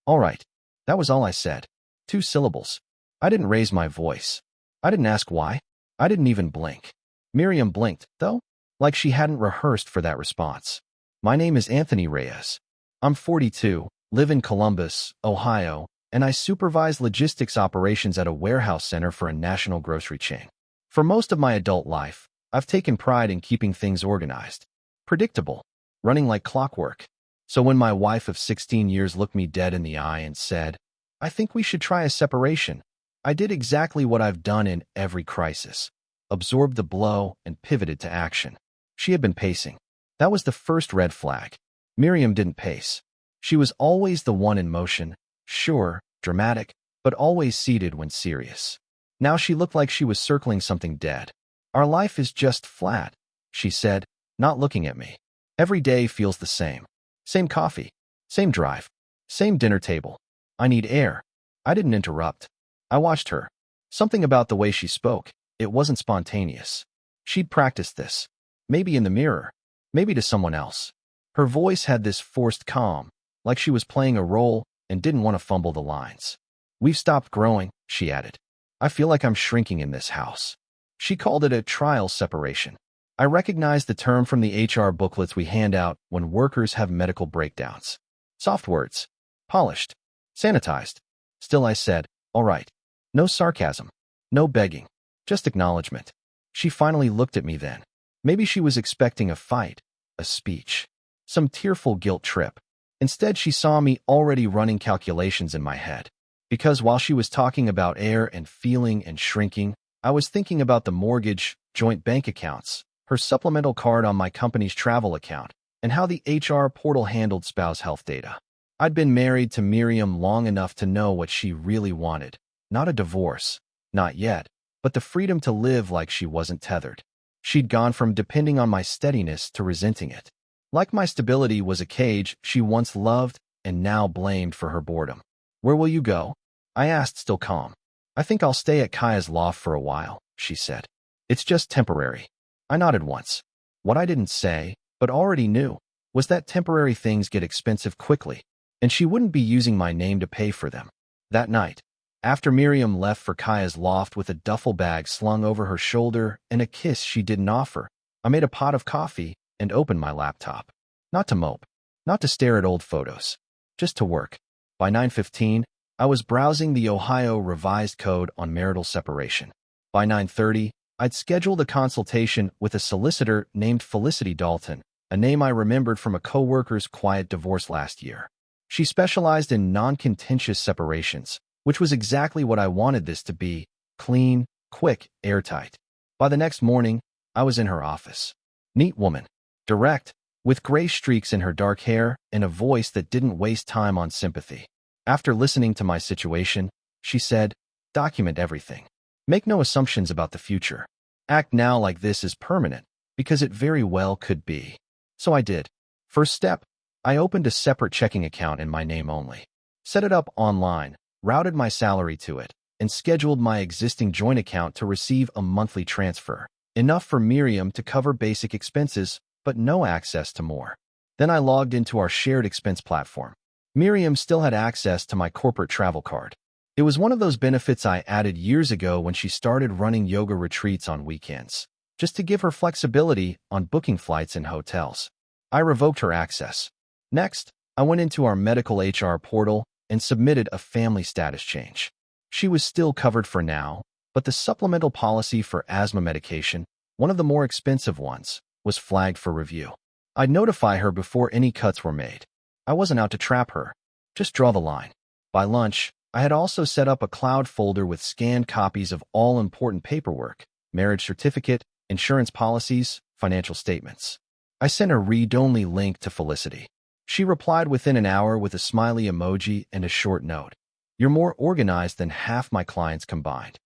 All right. That was all I said. 2 syllables. I didn't raise my voice. I didn't ask why. I didn't even blink. Miriam blinked, though, like she hadn't rehearsed for that response. My name is Anthony Reyes. I'm 42, live in Columbus, Ohio, and I supervise logistics operations at a warehouse center for a national grocery chain. For most of my adult life, I've taken pride in keeping things organized, predictable, running like clockwork. So when my wife of 16 years looked me dead in the eye and said, "I think we should try a separation," I did exactly what I've done in every crisis. Absorbed the blow and pivoted to action. She had been pacing. That was the first red flag. Miriam didn't pace. She was always the one in motion, sure, dramatic, but always seated when serious. Now she looked like she was circling something dead. "Our life is just flat," she said, not looking at me. "Every day feels the same. Same coffee, same drive, same dinner table. I need air." I didn't interrupt. I watched her. Something about the way she spoke. It wasn't spontaneous. She'd practiced this. Maybe in the mirror. Maybe to someone else. Her voice had this forced calm, like she was playing a role and didn't want to fumble the lines. "We've stopped growing," she added. "I feel like I'm shrinking in this house." She called it a trial separation. I recognized the term from the HR booklets we hand out when workers have medical breakdowns. Soft words. Polished. Sanitized. Still I said, "All right." No sarcasm. No begging. Just acknowledgement. She finally looked at me then. Maybe she was expecting a fight, a speech, some tearful guilt trip. Instead, she saw me already running calculations in my head. Because while she was talking about air and feeling and shrinking, I was thinking about the mortgage, joint bank accounts, her supplemental card on my company's travel account, and how the HR portal handled spouse health data. I'd been married to Miriam long enough to know what she really wanted. Not a divorce. Not yet. But the freedom to live like she wasn't tethered. She'd gone from depending on my steadiness to resenting it. Like my stability was a cage she once loved and now blamed for her boredom. "Where will you go?" I asked, still calm. "I think I'll stay at Kaya's loft for a while," she said. "It's just temporary." I nodded once. What I didn't say, but already knew, was that temporary things get expensive quickly, and she wouldn't be using my name to pay for them. That night, after Miriam left for Kaya's loft with a duffel bag slung over her shoulder and a kiss she didn't offer, I made a pot of coffee and opened my laptop. Not to mope, not to stare at old photos, just to work. By 9:15, I was browsing the Ohio Revised Code on marital separation. By 9:30, I'd scheduled a consultation with a solicitor named Felicity Dalton, a name I remembered from a coworker's quiet divorce last year. She specialized in non-contentious separations, which was exactly what I wanted this to be: clean, quick, airtight. By the next morning, I was in her office. Neat woman. Direct, with gray streaks in her dark hair and a voice that didn't waste time on sympathy. After listening to my situation, she said, "Document everything. Make no assumptions about the future. Act now like this is permanent, because it very well could be." So I did. First step, I opened a separate checking account in my name only. Set it up online, routed my salary to it, and scheduled my existing joint account to receive a monthly transfer, enough for Miriam to cover basic expenses, but no access to more. Then I logged into our shared expense platform. Miriam still had access to my corporate travel card. It was one of those benefits I added years ago when she started running yoga retreats on weekends, just to give her flexibility on booking flights and hotels. I revoked her access. Next, I went into our medical HR portal and submitted a family status change. She was still covered for now, but the supplemental policy for asthma medication, one of the more expensive ones, was flagged for review. I'd notify her before any cuts were made. I wasn't out to trap her, just draw the line. By lunch, I had also set up a cloud folder with scanned copies of all important paperwork: marriage certificate, insurance policies, financial statements. I sent a read-only link to Felicity. She replied within an hour with a smiley emoji and a short note. "You're more organized than half my clients combined."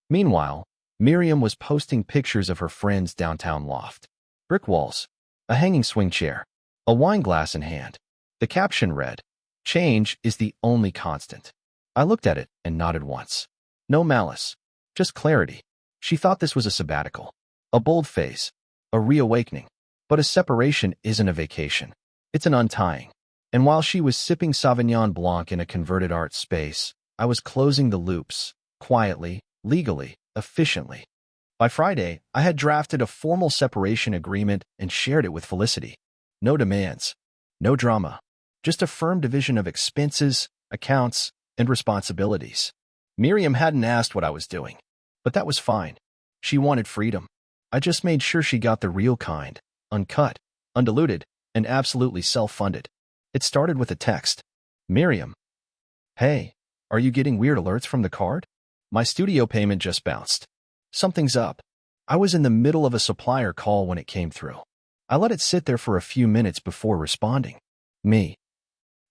Meanwhile, Miriam was posting pictures of her friend's downtown loft. Brick walls, a hanging swing chair, a wine glass in hand. The caption read, "Change is the only constant." I looked at it and nodded once. No malice, just clarity. She thought this was a sabbatical, a bold phase, a reawakening. But a separation isn't a vacation. It's an untying. And while she was sipping Sauvignon Blanc in a converted art space, I was closing the loops, quietly, legally, efficiently. By Friday, I had drafted a formal separation agreement and shared it with Felicity. No demands, no drama, just a firm division of expenses, accounts, and responsibilities. Miriam hadn't asked what I was doing, but that was fine. She wanted freedom. I just made sure she got the real kind, uncut, undiluted, and absolutely self-funded. It started with a text. Miriam. Hey, are you getting weird alerts from the card? My studio payment just bounced. Something's up. I was in the middle of a supplier call when it came through. I let it sit there for a few minutes before responding. Me.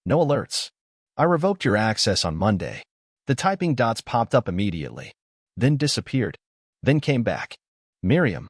No alerts. I revoked your access on Monday. The typing dots popped up immediately, then disappeared, then came back. Miriam.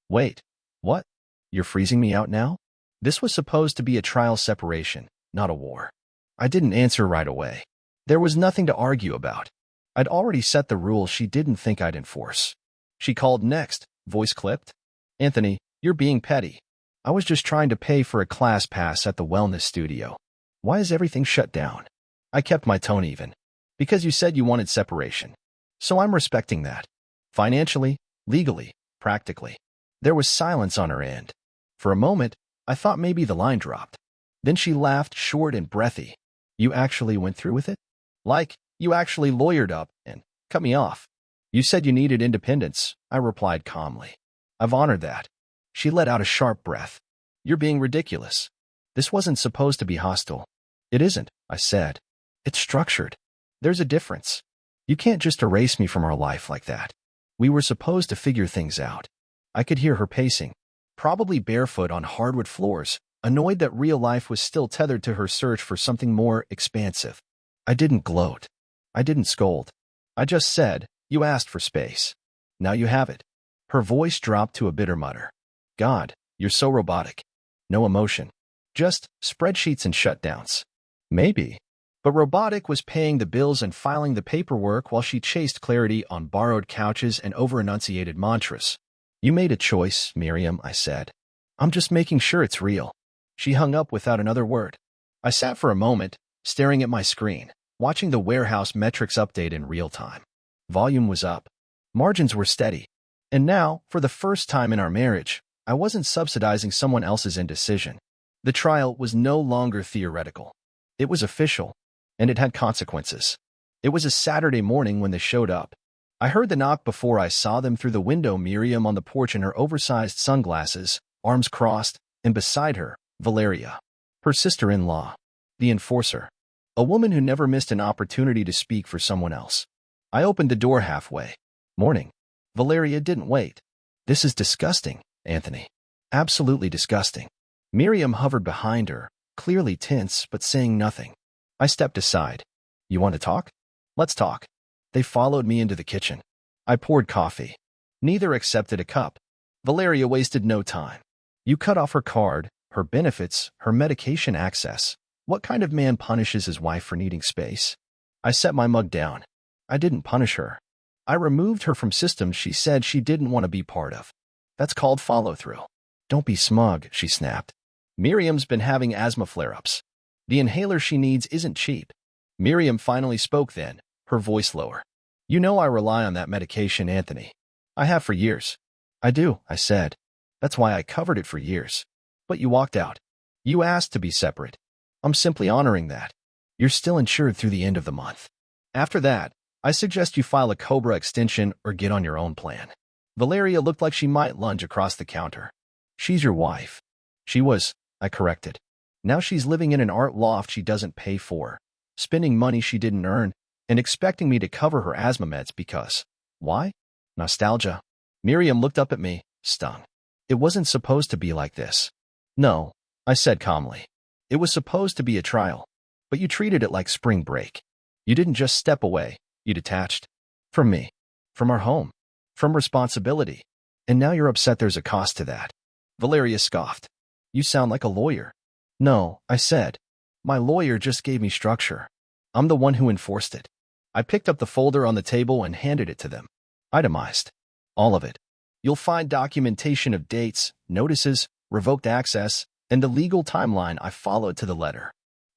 Wait, what? You're freezing me out now? This was supposed to be a trial separation, not a war. I didn't answer right away. There was nothing to argue about. I'd already set the rules she didn't think I'd enforce. She called next, voice clipped. Anthony, you're being petty. I was just trying to pay for a class pass at the wellness studio. Why is everything shut down? I kept my tone even. Because you said you wanted separation. So I'm respecting that. Financially, legally, practically. There was silence on her end. For a moment, I thought maybe the line dropped. Then she laughed short and breathy. You actually went through with it? Like, you actually lawyered up and cut me off. You said you needed independence, I replied calmly. I've honored that. She let out a sharp breath. You're being ridiculous. This wasn't supposed to be hostile. It isn't, I said. It's structured. There's a difference. You can't just erase me from our life like that. We were supposed to figure things out. I could hear her pacing, probably barefoot on hardwood floors, annoyed that real life was still tethered to her search for something more expansive. I didn't gloat. I didn't scold. I just said, you asked for space. Now you have it. Her voice dropped to a bitter mutter. God, you're so robotic. No emotion. Just spreadsheets and shutdowns. Maybe. But robotic was paying the bills and filing the paperwork while she chased clarity on borrowed couches and over-enunciated mantras. You made a choice, Miriam, I said. I'm just making sure it's real. She hung up without another word. I sat for a moment, staring at my screen, watching the warehouse metrics update in real time. Volume was up. Margins were steady. And now, for the first time in our marriage, I wasn't subsidizing someone else's indecision. The trial was no longer theoretical. It was official, and it had consequences. It was a Saturday morning when they showed up. I heard the knock before I saw them through the window. Miriam on the porch in her oversized sunglasses, arms crossed, and beside her, Valeria, her sister-in-law, the enforcer, a woman who never missed an opportunity to speak for someone else. I opened the door halfway. Morning. Valeria didn't wait. This is disgusting, Anthony. Absolutely disgusting. Miriam hovered behind her, clearly tense but saying nothing. I stepped aside. You want to talk? Let's talk. They followed me into the kitchen. I poured coffee. Neither accepted a cup. Valeria wasted no time. You cut off her card, her benefits, her medication access. What kind of man punishes his wife for needing space? I set my mug down. I didn't punish her. I removed her from systems she said she didn't want to be part of. That's called follow-through. Don't be smug, she snapped. Miriam's been having asthma flare-ups. The inhaler she needs isn't cheap. Miriam finally spoke then, her voice lower. You know I rely on that medication, Anthony. I have for years. I do, I said. That's why I covered it for years. But you walked out. You asked to be separate. I'm simply honoring that. You're still insured through the end of the month. After that, I suggest you file a COBRA extension or get on your own plan. Valeria looked like she might lunge across the counter. She's your wife. She was, I corrected. Now she's living in an art loft she doesn't pay for, spending money she didn't earn, and expecting me to cover her asthma meds because, why? Nostalgia. Miriam looked up at me, stung. It wasn't supposed to be like this. No, I said calmly. It was supposed to be a trial, but you treated it like spring break. You didn't just step away, you detached. From me. From our home. From responsibility. And now you're upset there's a cost to that. Valeria scoffed. You sound like a lawyer. No, I said. My lawyer just gave me structure. I'm the one who enforced it. I picked up the folder on the table and handed it to them. Itemized. All of it. You'll find documentation of dates, notices, revoked access, and the legal timeline I followed to the letter.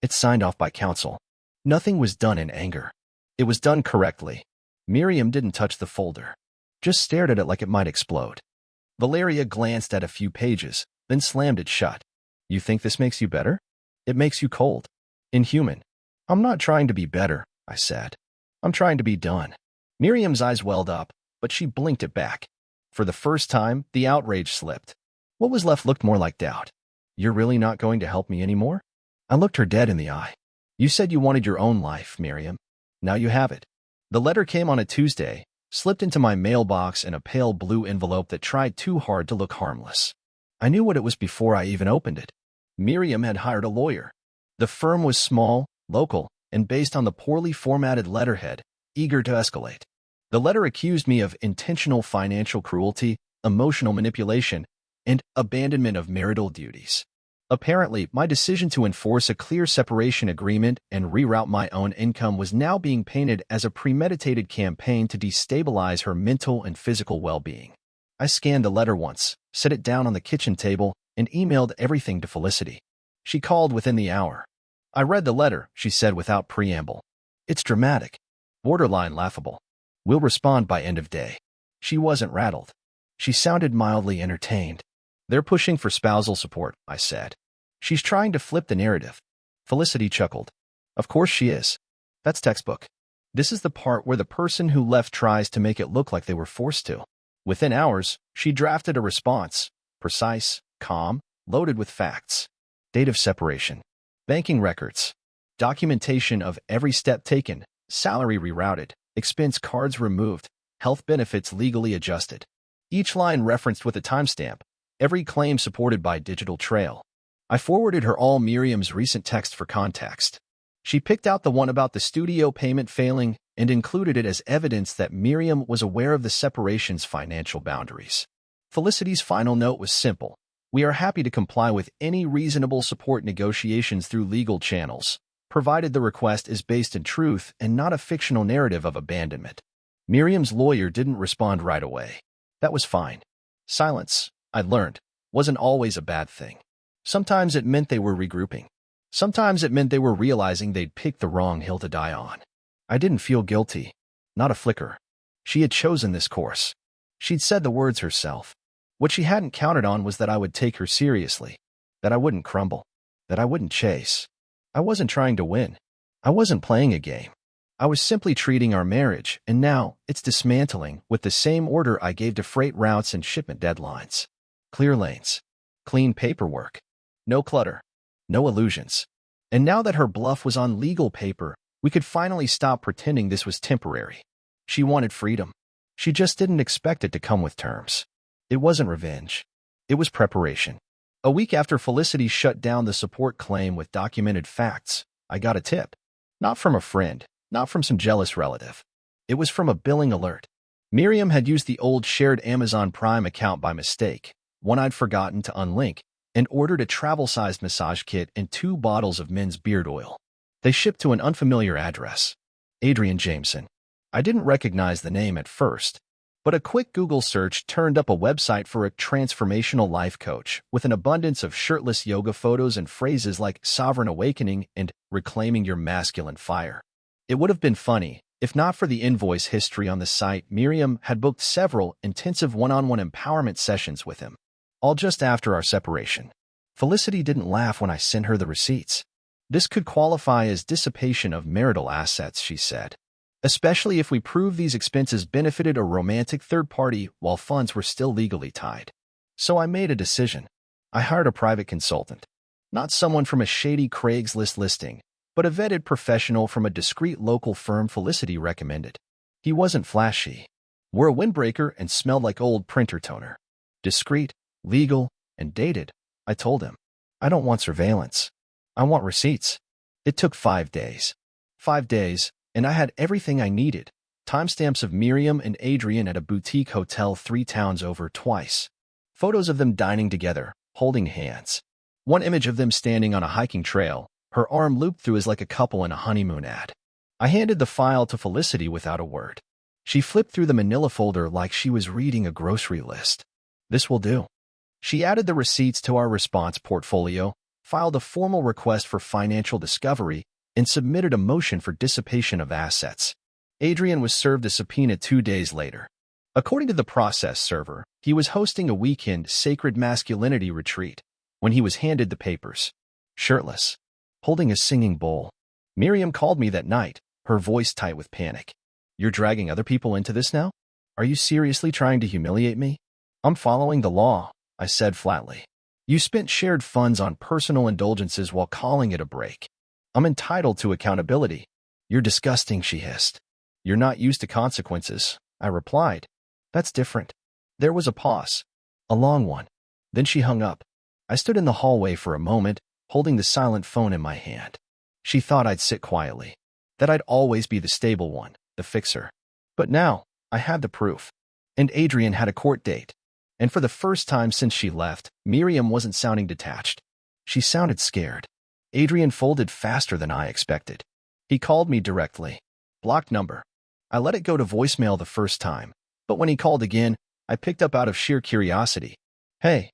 It's signed off by counsel. Nothing was done in anger. It was done correctly. Miriam didn't touch the folder, just stared at it like it might explode. Valeria glanced at a few pages, then slammed it shut. You think this makes you better? It makes you cold. Inhuman. I'm not trying to be better, I said. I'm trying to be done. Miriam's eyes welled up, but she blinked it back. For the first time, the outrage slipped. What was left looked more like doubt. You're really not going to help me anymore? I looked her dead in the eye. You said you wanted your own life, Miriam. Now you have it. The letter came on a Tuesday, slipped into my mailbox in a pale blue envelope that tried too hard to look harmless. I knew what it was before I even opened it. Miriam had hired a lawyer. The firm was small, local, and based on the poorly formatted letterhead, eager to escalate. The letter accused me of intentional financial cruelty, emotional manipulation, and abandonment of marital duties. Apparently, my decision to enforce a clear separation agreement and reroute my own income was now being painted as a premeditated campaign to destabilize her mental and physical well-being. I scanned the letter once, set it down on the kitchen table, and emailed everything to Felicity. She called within the hour. I read the letter, she said without preamble. It's dramatic, borderline laughable. We'll respond by end of day. She wasn't rattled. She sounded mildly entertained. They're pushing for spousal support, I said. She's trying to flip the narrative. Felicity chuckled. Of course she is. That's textbook. This is the part where the person who left tries to make it look like they were forced to. Within hours, she drafted a response, precise, calm, loaded with facts. Date of separation. Banking records. Documentation of every step taken, salary rerouted, expense cards removed, health benefits legally adjusted. Each line referenced with a timestamp. Every claim supported by digital trail. I forwarded her all Miriam's recent text for context. She picked out the one about the studio payment failing and included it as evidence that Miriam was aware of the separation's financial boundaries. Felicity's final note was simple. We are happy to comply with any reasonable support negotiations through legal channels, provided the request is based in truth and not a fictional narrative of abandonment. Miriam's lawyer didn't respond right away. That was fine. Silence, I'd learned, wasn't always a bad thing. Sometimes it meant they were regrouping. Sometimes it meant they were realizing they'd picked the wrong hill to die on. I didn't feel guilty. Not a flicker. She had chosen this course. She'd said the words herself. What she hadn't counted on was that I would take her seriously, that I wouldn't crumble, that I wouldn't chase. I wasn't trying to win. I wasn't playing a game. I was simply treating our marriage, and now it's dismantling with the same order I gave to freight routes and shipment deadlines. Clear lanes. Clean paperwork. No clutter. No illusions. And now that her bluff was on legal paper, we could finally stop pretending this was temporary. She wanted freedom. She just didn't expect it to come with terms. It wasn't revenge. It was preparation. A week after Felicity shut down the support claim with documented facts, I got a tip. Not from a friend, not from some jealous relative. It was from a billing alert. Miriam had used the old shared Amazon Prime account by mistake, one I'd forgotten to unlink, and ordered a travel-sized massage kit and 2 bottles of men's beard oil. They shipped to an unfamiliar address. Adrian Jameson. I didn't recognize the name at first, but a quick Google search turned up a website for a transformational life coach with an abundance of shirtless yoga photos and phrases like sovereign awakening and reclaiming your masculine fire. It would have been funny, if not for the invoice history on the site. Miriam had booked several intensive one-on-one empowerment sessions with him, all just after our separation. Felicity didn't laugh when I sent her the receipts. This could qualify as dissipation of marital assets, she said, especially if we prove these expenses benefited a romantic third party while funds were still legally tied. So I made a decision. I hired a private consultant. Not someone from a shady Craigslist listing, but a vetted professional from a discreet local firm Felicity recommended. He wasn't flashy, wore a windbreaker, and smelled like old printer toner. Discreet, legal, and dated, I told him. I don't want surveillance. I want receipts. It took 5 days. 5 days, and I had everything I needed. Timestamps of Miriam and Adrian at a boutique hotel 3 towns over twice. Photos of them dining together, holding hands. One image of them standing on a hiking trail, her arm looped through as like a couple in a honeymoon ad. I handed the file to Felicity without a word. She flipped through the manila folder like she was reading a grocery list. This will do. She added the receipts to our response portfolio, filed a formal request for financial discovery, and submitted a motion for dissipation of assets. Adrian was served a subpoena 2 days later. According to the process server, he was hosting a weekend sacred masculinity retreat when he was handed the papers. Shirtless, holding a singing bowl. Miriam called me that night, her voice tight with panic. "You're dragging other people into this now? Are you seriously trying to humiliate me?" "I'm following the law," I said flatly. "You spent shared funds on personal indulgences while calling it a break. I'm entitled to accountability." "You're disgusting," she hissed. "You're not used to consequences," I replied. "That's different." There was a pause. A long one. Then she hung up. I stood in the hallway for a moment, holding the silent phone in my hand. She thought I'd sit quietly, that I'd always be the stable one, the fixer. But now, I had the proof. And Adrian had a court date. And for the first time since she left, Miriam wasn't sounding detached. She sounded scared. Adrian folded faster than I expected. He called me directly. Blocked number. I let it go to voicemail the first time, but when he called again, I picked up out of sheer curiosity. "Hey,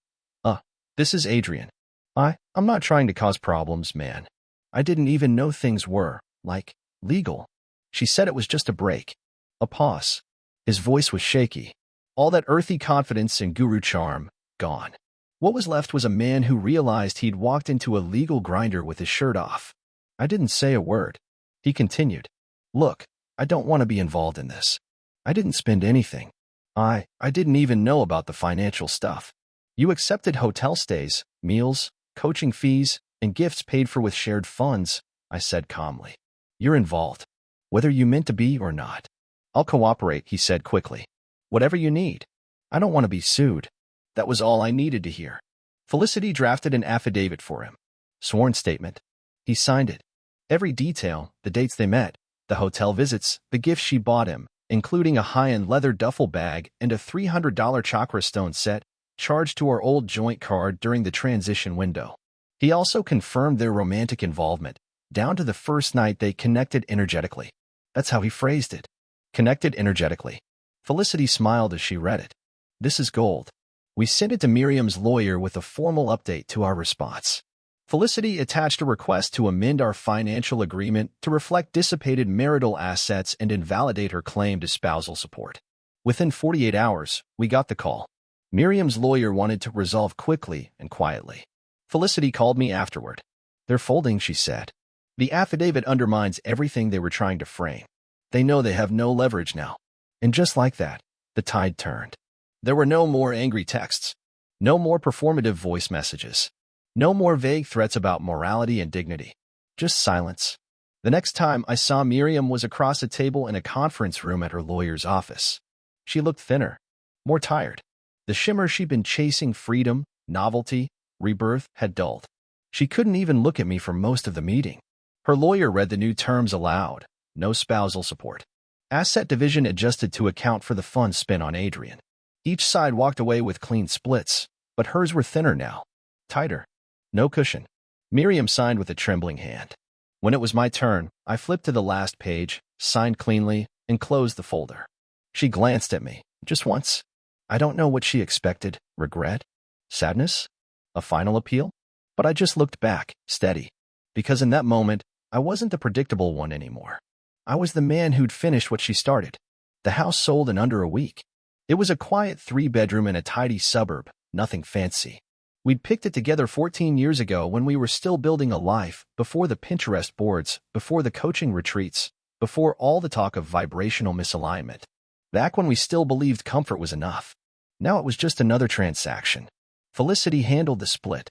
this is Adrian. I'm not trying to cause problems, man. I didn't even know things were, like, legal." She said it was just a break. A pause. His voice was shaky. All that earthy confidence and guru charm, gone. What was left was a man who realized he'd walked into a legal grinder with his shirt off. I didn't say a word. He continued. "Look, I don't want to be involved in this. I didn't spend anything. I didn't even know about the financial stuff. You accepted hotel stays, meals, coaching fees, and gifts paid for with shared funds," I said calmly. "You're involved, whether you meant to be or not." "I'll cooperate," he said quickly. "Whatever you need. I don't want to be sued." That was all I needed to hear. Felicity drafted an affidavit for him. Sworn statement. He signed it. Every detail, the dates they met, the hotel visits, the gifts she bought him, including a high-end leather duffel bag and a $300 chakra stone set, charged to our old joint card during the transition window. He also confirmed their romantic involvement, down to the first night they connected energetically. That's how he phrased it. Connected energetically. Felicity smiled as she read it. "This is gold." We sent it to Miriam's lawyer with a formal update to our response. Felicity attached a request to amend our financial agreement to reflect dissipated marital assets and invalidate her claim to spousal support. Within 48 hours, we got the call. Miriam's lawyer wanted to resolve quickly and quietly. Felicity called me afterward. "They're folding," she said. "The affidavit undermines everything they were trying to frame. They know they have no leverage now." And just like that, the tide turned. There were no more angry texts. No more performative voice messages. No more vague threats about morality and dignity. Just silence. The next time I saw Miriam was across a table in a conference room at her lawyer's office. She looked thinner, more tired. The shimmer she'd been chasing, freedom, novelty, rebirth, had dulled. She couldn't even look at me for most of the meeting. Her lawyer read the new terms aloud. No spousal support. Asset division adjusted to account for the funds spent on Adrian. Each side walked away with clean splits, but hers were thinner now. Tighter. No cushion. Miriam signed with a trembling hand. When it was my turn, I flipped to the last page, signed cleanly, and closed the folder. She glanced at me, just once. I don't know what she expected. Regret? Sadness? A final appeal? But I just looked back, steady. Because in that moment, I wasn't the predictable one anymore. I was the man who'd finished what she started. The house sold in under a week. It was a quiet 3-bedroom in a tidy suburb, nothing fancy. We'd picked it together 14 years ago when we were still building a life, before the Pinterest boards, before the coaching retreats, before all the talk of vibrational misalignment. Back when we still believed comfort was enough. Now it was just another transaction. Felicity handled the split.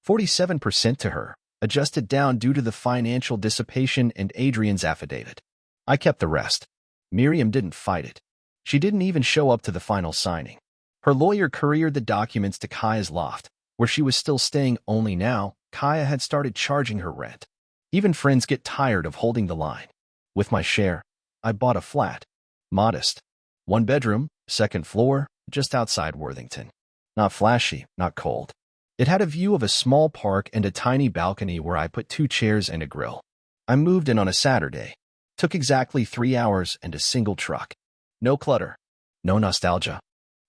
47% to her, adjusted down due to the financial dissipation and Adrian's affidavit. I kept the rest. Miriam didn't fight it. She didn't even show up to the final signing. Her lawyer couriered the documents to Kaya's loft, where she was still staying, only now Kaya had started charging her rent. Even friends get tired of holding the line. With my share, I bought a flat. Modest. 1 bedroom, 2nd floor, just outside Worthington. Not flashy, not cold. It had a view of a small park and a tiny balcony where I put 2 chairs and a grill. I moved in on a Saturday. Took exactly 3 hours and a single truck. No clutter. No nostalgia.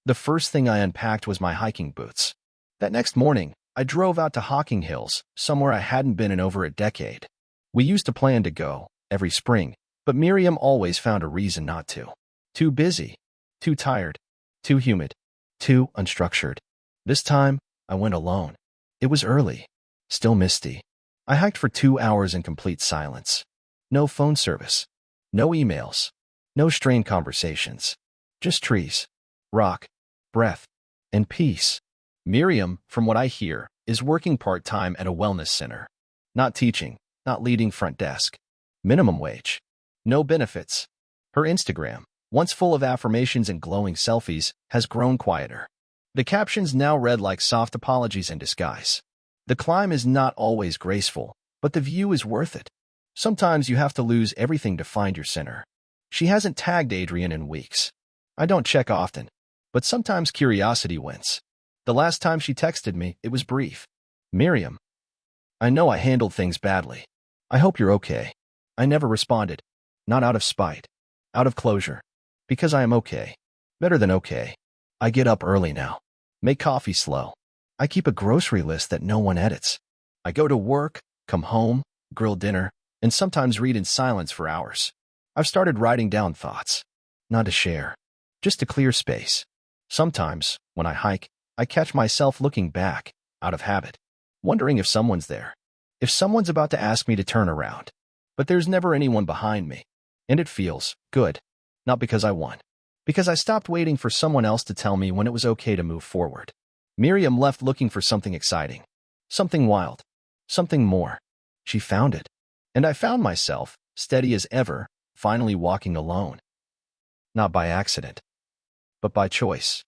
The first thing I unpacked was my hiking boots. That next morning, I drove out to Hocking Hills, somewhere I hadn't been in over a decade. We used to plan to go every spring, but Miriam always found a reason not to. Too busy, too tired, too humid, too unstructured. This time, I went alone. It was early, still misty. I hiked for 2 hours in complete silence. No phone service, no emails, no strained conversations. Just trees, rock, breath, and peace. Miriam, from what I hear, is working part-time at a wellness center. Not teaching, not leading front desk. Minimum wage. No benefits. Her Instagram, once full of affirmations and glowing selfies, has grown quieter. The captions now read like soft apologies in disguise. The climb is not always graceful, but the view is worth it. Sometimes you have to lose everything to find your center. She hasn't tagged Adrian in weeks. I don't check often, but sometimes curiosity wins. The last time she texted me, it was brief. Miriam, I know I handled things badly. I hope you're okay. I never responded. Not out of spite. Out of closure. Because I am okay. Better than okay. I get up early now. Make coffee slow. I keep a grocery list that no one edits. I go to work, come home, grill dinner, and sometimes read in silence for hours. I've started writing down thoughts. Not to share. Just to clear space. Sometimes, when I hike, I catch myself looking back, out of habit, wondering if someone's there. If someone's about to ask me to turn around. But there's never anyone behind me. And it feels good. Not because I won. Because I stopped waiting for someone else to tell me when it was okay to move forward. Miriam left looking for something exciting. Something wild. Something more. She found it. And I found myself, steady as ever, finally walking alone. Not by accident, but by choice.